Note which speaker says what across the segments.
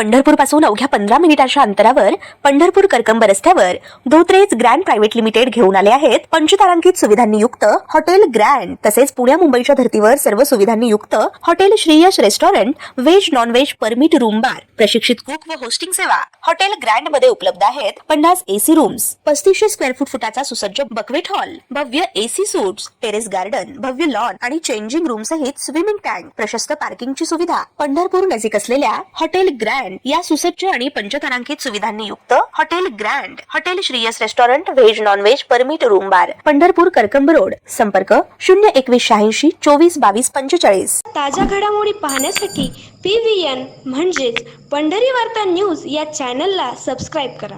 Speaker 1: पंढरपूर पासून अवघ्या 15 मिनिटांच्या अंतरावर पंढरपूर करकंब रस्त्यावर धोत्रेज ग्रँड प्रायव्हेट लिमिटेड घेऊन आले आहेत पंचतारांकित सुविधांनी युक्त हॉटेल ग्रँड। तसेच पुण्या मुंबईच्या धर्तीवर सर्व सुविधांनी युक्त hotel Shriyash restaurant, veg non veg permit room bar, प्रशिक्षित कुक व होस्टिंग सेवा हॉटेल ग्रँड मध्ये उपलब्ध आहेत। 50 एसी रूम्स, 3500 स्क्वेअर फुटाचा सुसज्ज बकवेट हॉल, भव्य एसी सूट्स, टेरेस गार्डन, भव्य लॉन आणि चेंजिंग रूम सहित स्विमिंग टँक, प्रशस्त पार्किंगची सुविधा। पंढरपूर नजीक असलेल्या हॉटेल ग्रँड या सुसज्ज आणि पंचतारांकित सुविधांनी युक्त hotel grand, hotel Shriyas restaurant, veg non veg permit room बार, पंढरपूर करकंब रोड। संपर्क 02186 24 22 45।
Speaker 2: ताज्या घडामोडी पाहण्यासाठी PVN म्हणजेच पंढरी वार्ता न्यूज या चॅनलला सबस्क्राईब करा।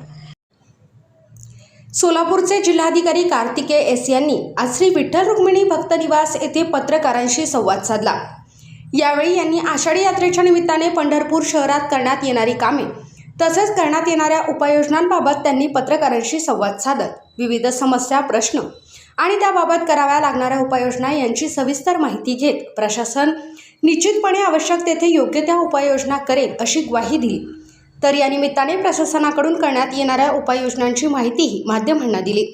Speaker 3: सोलापूरचे जिल्हाधिकारी कार्तिकेय एस यांनी आज श्री विठ्ठल रुक्मिणी भक्त निवास येथे पत्रकारांशी संवाद साधला। यावेळी यांनी आषाढी यात्रेच्या निमित्ताने पंढरपूर शहरात करण्यात येणारी कामे तसेच करण्यात येणाऱ्या उपाययोजनांबाबत त्यांनी पत्रकारांशी संवाद साधत विविध समस्या, प्रश्न आणि त्याबाबत कराव्या लागणाऱ्या उपाययोजना यांची सविस्तर माहिती घेत प्रशासन निश्चितपणे आवश्यक तेथे योग्य त्या उपाययोजना करेल अशी ग्वाही दिली। तर या निमित्ताने प्रशासनाकडून करण्यात येणाऱ्या उपाययोजनांची माहितीही माध्यमांना दिली।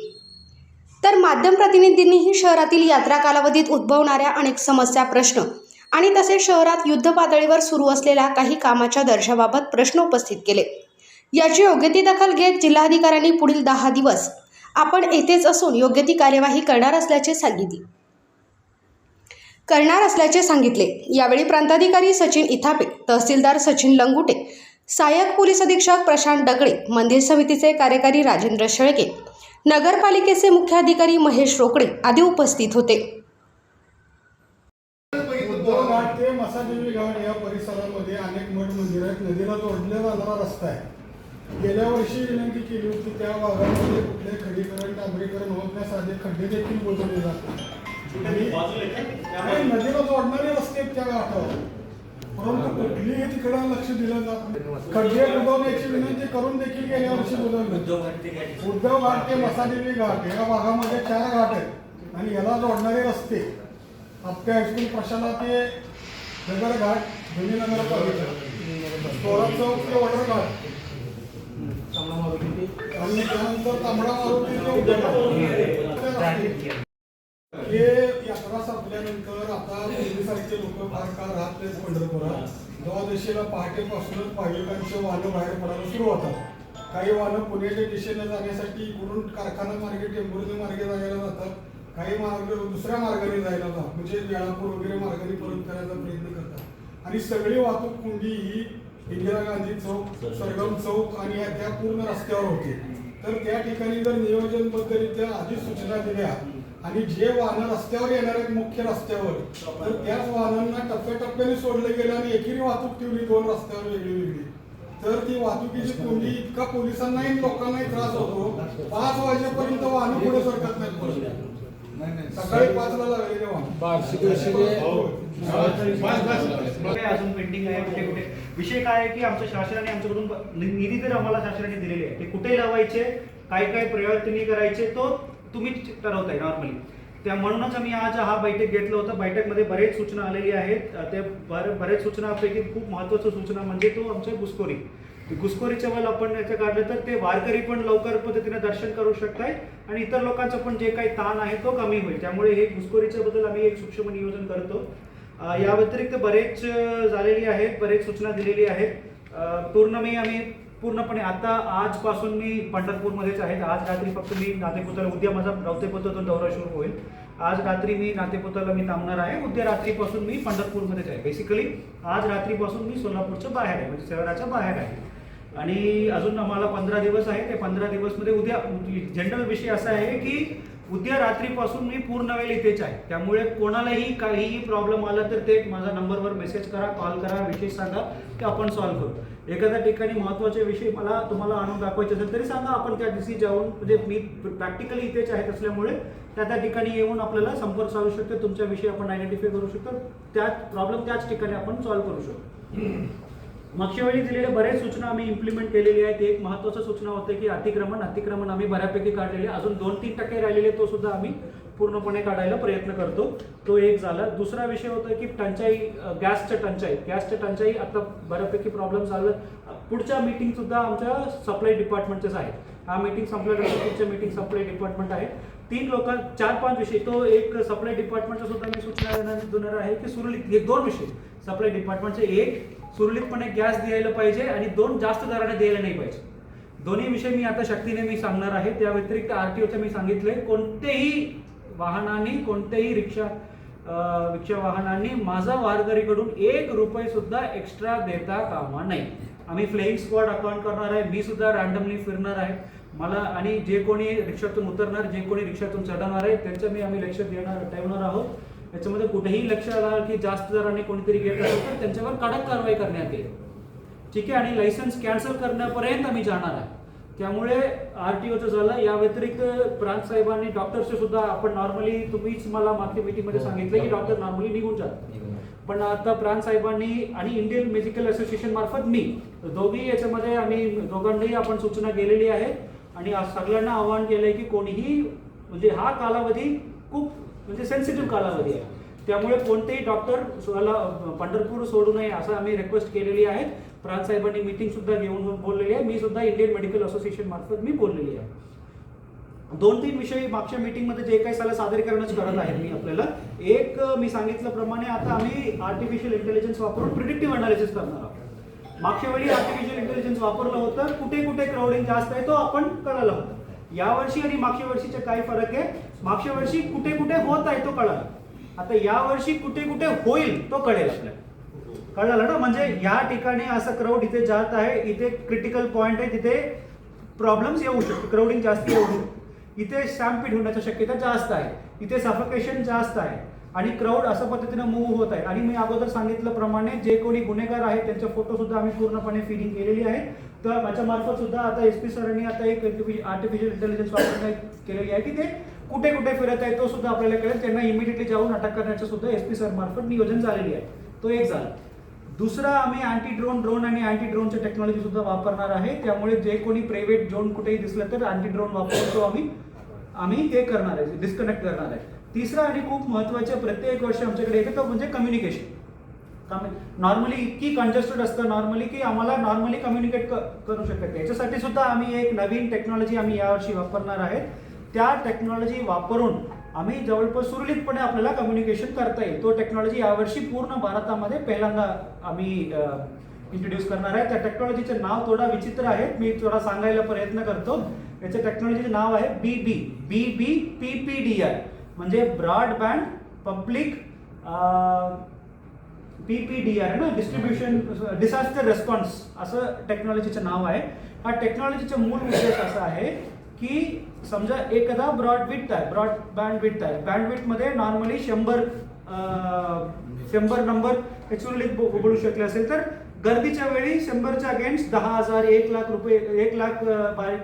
Speaker 3: तर माध्यम प्रतिनिधींनीही शहरातील यात्रा कालावधीत उद्भवणाऱ्या अनेक समस्या, प्रश्न आणि तसेच शहरात युद्ध पातळीवर सुरू असलेल्या काही कामाच्या दर्जाबाबत प्रश्न उपस्थित केले। याची योग्य ती दखल घेत जिल्हाधिकाऱ्यांनी पुढील 10 दिवस आपण येथेच असून योग्य ती कार्यवाही करणार असल्याचे सांगितले। यावेळी प्रांताधिकारी सचिन इथापे, तहसीलदार सचिन लंगुटे, सहाय्यक पोलीस अधीक्षक प्रशांत दगडे, मंदिर समितीचे कार्यकारी राजेंद्र शेळके, नगरपालिकेचे मुख्याधिकारी महेश रोकडे आदी उपस्थित होते।
Speaker 4: घाट ते मसादेवी घाट या परिसरामध्ये अनेक मठ मंदिर आहेत। नदीला जोडले जाणारा रस्ता आहे। गेल्या वर्षी विनंती केली होती त्या भागामध्ये कुठले खडीकरण, डांबरीकरण होत नाही, साधे खड्डे देखील बुजवले जातात आणि नदीला जोडणारे रस्ते त्या घाटावर, परंतु कुठलीही तिकडे लक्ष दिलं जात नाही। खड्डे बुजवण्याची विनंती करून देखील गेल्या वर्षी बुजवले। उद्धव घाट ते मसादेवी घाट या भागामध्ये 4 घाट आहेत आणि याला जोडणारे रस्ते आपल्या हायस्कूल प्रशाला ते नगर घाट, जुनी नगर पालिका, थोरात चौक ते वडर घाट आणि त्यानंतर तांबडा मारुती ते उद्यान। हे यात्रा संपल्यानंतर आता पूर्वीसारखे लोक फार काळ राहत नाहीत पंढरपुरात। द्वादशीला पहाटेपासूनच भाविकांचे वाहनं बाहेर पडायला सुरू होतात। काही वाहनं पुण्याच्या दिशेने जाण्यासाठी इकडून कारखाना मार्गे, टेंभुर्णी मार्गे जायला जातात, काही मार्ग दुसऱ्या मार्गाने जायला जातात, म्हणजे वेळापूर वगैरे मार्गाने परत करायचा प्रयत्न करतात आणि सगळी वाहतूक कोंडी ही इंदिरा गांधी चौक, सरगम चौक आणि त्या पूर्ण रस्त्यावर होते। तर त्या ठिकाणी जर नियोजनबद्धरित्या आधी सूचना दिल्या आणि जे वाहनं रस्त्यावर येणार आहेत मुख्य रस्त्यावर, तर त्याच वाहनांना टप्प्याटप्प्याने सोडलं गेलं आणि एकेरी वाहतूक ठेवली 2 रस्त्यावर वेगळी, तर ती वाहतुकीची कोंडी इतका पोलिसांनाही लोकांनाही त्रास होतो। 5 वाजेपर्यंत वाहनं पुढे सरकत नाहीत। सकाळी 5ला लागले
Speaker 5: अजून पेंडिंग आहे कुठे कुठे। विषय काय आहे की आमच्या शासनाने आमच्याकडून निधी तर आम्हाला शासनाने दिलेली आहे, ते कुठे लावायचे, काय प्रयोग तुम्ही करायचे तो तुम्ही ठरवताय नॉर्मली। त्या म्हणूनच आम्ही आज हा बैठक घेतला होता। बैठकमध्ये बरेच सूचना आलेली आहेत। ते बरेच सूचनापैकी खूप महत्त्वाची सूचना म्हणजे तो आमच्या घुसखोरी, घुसखोरीच्या वेळेला आपण याचं काढलं तर ते वारकरी पण लवकर पद्धतीने दर्शन करू शकताय आणि इतर लोकांचा पण जे काही ताण आहे तो कमी होईल। त्यामुळे हे घुसखोरीच्या बद्दल आम्ही एक सूक्ष्म नियोजन करतो। या व्यतिरिक्त बरेच झालेली आहेत, बरेच सूचना दिलेली आहेत। आम्ही पूर्णपणे आता आजपासून मी पंढरपूरमध्येच आहे। आज रात्री फक्त मी नातेपुताला, उद्या माझा रावतेपुतातून दौरा सुरू होईल। आज रात्री मी नातेपुताला थांबणार आहे, उद्या रात्रीपासून मी पंढरपूरमध्येच आहे। बेसिकली आज रात्रीपासून मी सोलापूरच्या बाहेर आहे, म्हणजे शहराच्या बाहेर आहे आणि अजून आम्हाला 15 दिवस आहे। ते 15 दिवसमध्ये उद्या जनरल विषय असा आहे की उद्या रात्रीपासून मी पूर्ण वेळ इथेच आहे। त्यामुळे कोणालाही काहीही प्रॉब्लेम आला तर ते माझ्या नंबरवर मेसेज करा, कॉल करा, विषय सांगा की आपण सॉल्व्ह करू। एखाद्या ठिकाणी महत्त्वाचे विषय तुम्हाला आणून दाखवायचे असेल तरी सांगा, आपण त्या दिवशी जाऊन, म्हणजे मी प्रॅक्टिकली इथेच आहेत असल्यामुळे त्या ठिकाणी येऊन आपल्याला संपर्क साधू शकतो, तुमच्या विषयी आपण आयडेंटिफाय करू शकतो, त्याच ठिकाणी आपण सॉल्व्ह करू शकतो। मागच्या वेळी दिलेल्या बऱ्याच सूचना आम्ही इम्प्लिमेंट केलेली आहेत। एक महत्त्वाची सूचना होते की अतिक्रमण आम्ही बऱ्यापैकी काढलेले, अजून 2-3% राहिलेले तो सुद्धा आम्ही पूर्णपणे काढायला प्रयत्न करतो. तो एक झाला. दुसरा विषय होता की टंचाई, गॅसच्या टंचाई आता बऱ्यापैकी प्रॉब्लेम झाला. पुढच्या मीटिंग सुद्धा आमच्या सप्लाय डिपार्टमेंटचेच आहेत. हा मीटिंग संपल्यानंतर पुढच्या मीटिंग सप्लाय डिपार्टमेंट आहे. 4-5 विषय. तो एक सप्लाय डिपार्टमेंटचा सुद्धा मी सूचना देणार आहे की सुरळीत हे 2 विषय सप्लाय डिपार्टमेंटचे, एक सुरळीतपणे गॅस द्यायला पाहिजे आणि 2 जास्त दराने द्यायला नाही पाहिजे. दोन्ही विषय मी आता शक्तीने मी सांगणार आहे. त्या व्यतिरिक्त आरटीओचं मी सांगितलंय, कोणत्याही वाहनांनी, कोणत्याही रिक्षा वाहनांनी माझा वारकरीकडून 1 रुपये सुद्धा एक्स्ट्रा देता कामा नाही. आम्ही फ्लेइंग स्क्वॉड अकाउंट करणार आहे. मी सुद्धा रॅन्डमली फिरणार आहे. मला आणि जे कोणी रिक्षातून उतरणार, जे कोणी रिक्षातून चढणार आहे त्यांचं मी लक्ष ठेवणार आहोत. याच्यामध्ये कुठेही लक्ष आलं की जास्त दराने कोणीतरी घेत असेल तर त्यांच्यावर कडक कारवाई करण्यात येईल. ठीक आहे. आणि लायसन्स कॅन्सल करण्यापर्यंत आम्ही जाणार आहे. त्यामुळे आरटीओचं झालं. या व्यतिरिक्त प्रांत साहेबांनी डॉक्टरचे सुद्धा, आपण नॉर्मली, तुम्हीच मला मागच्या मीटिंगमध्ये सांगितलं की डॉक्टर नॉर्मली निघून जातात, पण आता प्रांत साहेबांनी आणि इंडियन मेडिकल असोसिएशन मार्फत मी दोघी याच्यामध्ये आम्ही दोघांनाही आपण सूचना केलेली आहे आणि सगळ्यांना आवाहन केलंय की कोणीही, म्हणजे हा कालावधी खूप सेन्सिटिव्ह कालावधी आहे. त्यामुळे कोणतेही डॉक्टर पंढरपूर सोडू नये असं आम्ही रिक्वेस्ट केलेली आहे. प्रांत साहेबांनी मीटिंग सुद्धा घेऊन बोललेली आहे. मी सुद्धा इंडियन मेडिकल असोसिएशन मार्फत मी बोललेली आहे. 2-3 विषय मागच्या मीटिंगमध्ये जे काही सादरीकरणच करत आहे मी आपल्याला. एक, मी सांगितल्याप्रमाणे आता आम्ही आर्टिफिशियल इंटेलिजन्स वापरून प्रिडिक्टिव्ह अनालिसिस करणार आहोत. मागच्या वेळी आर्टिफिशियल इंटेलिजन्स वापरलं होतं, कुठे कुठे क्राउडिंग जास्त आहे तो आपण कळालं होतं. यावर्षी आणि मागच्या वर्षीचे काही फरक आहे. मागच्या वर्षी कुठे कुठे होत आहे तो कळाला. आता यावर्षी कुठे कुठे होईल तो कळेल आपल्याला. कळलं ना? म्हणजे या ठिकाणी असं क्राऊड इथे जात आहे, इथे क्रिटिकल पॉइंट आहे, तिथे प्रॉब्लेम्स येऊ शकतो, क्राउडिंग जास्त येऊ शकतो, इथे स्टॅम्पीड होण्याची शक्यता जास्त आहे, इथे सफोकेशन जास्त आहे आणि क्राऊड अशा पद्धतीने मूव्ह होत आहे. आणि मी अगोदर सांगितल्याप्रमाणे जे कोणी गुन्हेगार आहेत त्यांचे फोटो सुद्धा आम्ही पूर्णपणे फीडिंग केलेली आहे. तर माझ्या मार्फत सुद्धा आता एसपी सरांनी आता एक आर्टिफिशियल इंटेलिजन्स वापरण्यात केलेली आहे की ते कुठे कुठे फिरत आहे तो सुद्धा आपल्याला कळेल. त्यांना इमिडिएटली जाऊन अटक करण्याचं सुद्धा एसपी सर मार्फत नियोजन झालेली आहे. तो एक झाला. दुसरा, आम्ही अँटी ड्रोन आणि अँटी ड्रोनची टेक्नॉलॉजी सुद्धा वापरणार आहे. त्यामुळे जे कोणी प्रायव्हेट ड्रोन कुठेही दिसलं तर अँटी ड्रोन वापरून तो आम्ही हे करणार आहे, डिस्कनेक्ट करणार आहे. तिसरा आणि खूप महत्त्वाचं प्रत्येक वर्षी आमच्याकडे येते तो म्हणजे कम्युनिकेशन. नॉर्मली इतकी कंजेस्टेड असतं नॉर्मली की आम्हाला नॉर्मली कम्युनिकेट करू शकत. याच्यासाठी सुद्धा आम्ही एक नवीन टेक्नॉलॉजी आम्ही यावर्षी वापरणार आहे. त्या टेक्नॉलॉजी वापरून आम्ही जवळपास सुरळीतपणे आपल्याला कम्युनिकेशन करता येईल. तो टेक्नॉलॉजी यावर्षी पूर्ण भारतामध्ये पहिल्यांदा आम्ही इंट्रोड्यूस करणार आहे. त्या टेक्नॉलॉजीचं नाव थोडा विचित्र आहे, मी थोडा सांगायला प्रयत्न करतो. याच्या टेक्नॉलॉजीचं नाव आहे BBPPDR, म्हणजे ब्रॉडबँड पब्लिक PPDR ना, डिझास्टर रिस्पॉन्स असं टेक्नॉलॉजीचं नाव आहे. हा टेक्नॉलॉजीचा मूळ उद्देश असा आहे की समजा एखादा ब्रॉडबँड विड्थ आहे. बँडविड्थमध्ये नॉर्मली 100 नंबर ऍक्च्युअली बोलू शकले असेल तर गर्दीच्या वेळी 100च्या अगेन्स्ट 10,000, 1 लाख रुपये, 1 लाख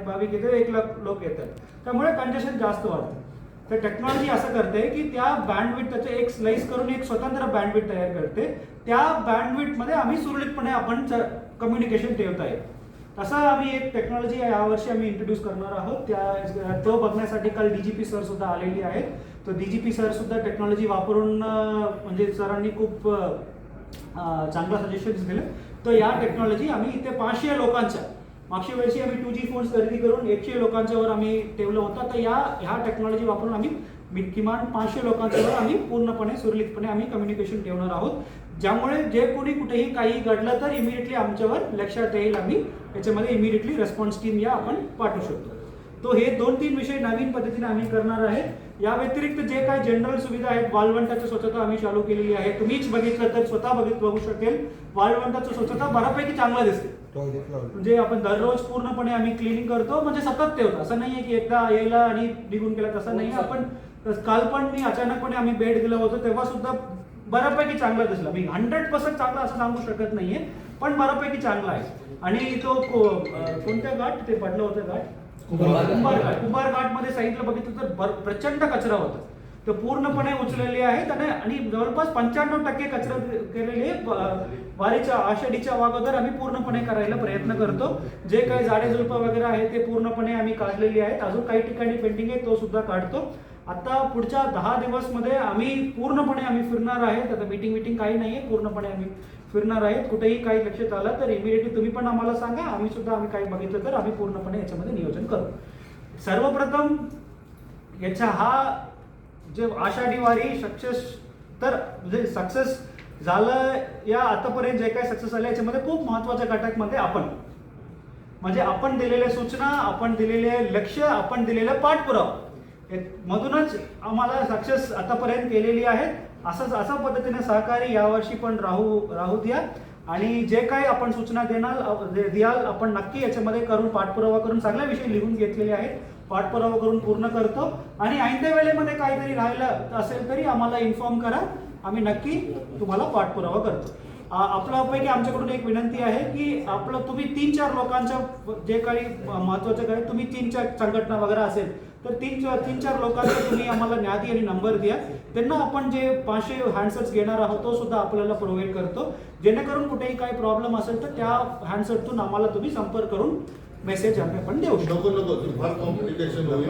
Speaker 5: भाविक येतात, 1 लाख लोक येतात. त्यामुळे कंजेशन जास्त वाढतं. तर टेक्नॉलॉजी असं करते की त्या बँडविड्थ त्याचं एक स्लाइस करून एक स्वतंत्र बँडविड्थ तयार करते. त्या बँडविड्थमध्ये आम्ही सुरळीतपणे आपण कम्युनिकेशन ठेवता येईल. तसा आम्ही एक टेक्नॉलॉजी यावर्षी आम्ही इंट्रोड्यूस करणार आहोत. तो बघण्यासाठी काल DGP सर सुद्धा आलेली आहेत. तो DGP सर सुद्धा टेक्नॉलॉजी वापरून म्हणजे सरांनी खूप चांगला सजेशन्स दिले. तर या टेक्नॉलॉजी आम्ही इथे 500 लोकांच्या, मागच्या वर्षी आम्ही 2G फोन्स खरेदी करून 100 लोकांच्यावर आम्ही ठेवलं होतं. तर ह्या टेक्नॉलॉजी वापरून आम्ही किमान 500 लोकांच्यावर आम्ही पूर्णपणे सुरळीतपणे आम्ही कम्युनिकेशन ठेवणार आहोत. ज्यामुळे जे कोणी कुठेही काही घडलं तर इमिडिएटली आमच्यावर लक्षात येईल. आम्ही याच्यामध्ये इमिडिएटली रेस्पॉन्स टीम या आपण पाठवू शकतो. तो हे 2-3 विषय नवीन पद्धतीने आम्ही करणार आहे. या व्यतिरिक्त जे काही जनरल सुविधा आहेत, वाळवंटाची स्वच्छता आम्ही चालू केलेली आहे. तुम्हीच बघितलं तर स्वतः बघू शकेल वाळवंटाची स्वच्छता बऱ्यापैकी चांगला दिसते. म्हणजे आपण दररोज पूर्णपणे आम्ही क्लिनिंग करतो, म्हणजे सतत ठेवतो. असं नाहीये की एकदा यायला आणि निघून गेला, तसं नाही. आपण काल पण मी अचानकपणे आम्ही भेट दिलं होतं तेव्हा सुद्धा बऱ्यापैकी चांगला दिसला. मी 100% चांगला असं सांगू शकत नाहीये, पण बऱ्यापैकी चांगला आहे. आणि तो कोणत्या घाट ते पडलं होतं घाट, कुंभार घाट मध्ये साईडला बघितलं तर प्रचंड कचरा होता. ते पूर्णपणे उचललेले आहेत आणि जवळपास 95% कचरा केलेले वारीच्या आषाढीच्या अगोदर आम्ही पूर्णपणे करायला प्रयत्न करतो. जे काही झाडे झुडपं वगैरे आहेत ते पूर्णपणे आम्ही काढलेली आहेत. अजून काही ठिकाणी पेंडिंग आहे, तो सुद्धा काढतो. आता पुढच्या 10 दिवसमध्ये आम्ही पूर्णपणे फिरणार आहेत. आता मीटिंग काही नाही आहे, पूर्णपणे आम्ही फिरणार आहेत. कुठेही काही लक्षात आलं तर इमिडिएटली तुम्ही पण आम्हाला सांगा, आम्ही काही बघितलं तर आम्ही पूर्णपणे याच्यामध्ये नियोजन करू. सर्वप्रथम याचा हा जे आषाढी वारी सक्सेस झालं या आतापर्यंत जे काही सक्सेस झालं याच्यामध्ये खूप महत्वाच्या घटक मध्ये आपण दिलेल्या सूचना, आपण दिलेले लक्ष, आपण दिलेलं पाठपुरावा मधूनच आम्हाला सक्सेस आतापर्यंत केलेली आहे. अशा पद्धतीने सहकारी यावर्षी पण राहू द्या आणि जे काही आपण सूचना द्याल आपण नक्की याच्यामध्ये करून पाठपुरावा करून सगळ्या विषय लिहून घेतलेले आहेत, पाठपुरावा करून पूर्ण करतो आणि ऐनत्या वेळेमध्ये काहीतरी राहिलं असेल तरी आम्हाला इन्फॉर्म करा, आम्ही नक्की तुम्हाला पाठपुरावा करतो. आपल्यापैकी आमच्याकडून एक विनंती आहे की तुम्ही 3-4 लोकांच्या जे काही महत्वाचं काय तुम्ही 3-4 संघटना वगैरे असेल तर 3-4 लोकांचा तुम्ही आम्हाला यादी आणि नंबर द्या. त्यांना आपण जे 500 हँडसेट्स घेणार आहोत तो सुद्धा आपल्याला प्रोव्हाइड करतो, जेणेकरून कुठेही काही प्रॉब्लेम असेल तर त्या हँडसेटतून आम्हाला तुम्ही संपर्क करून मेसेज आपण देऊ शकतो.
Speaker 6: नको फार कॉम्प्लिकेशन होईल.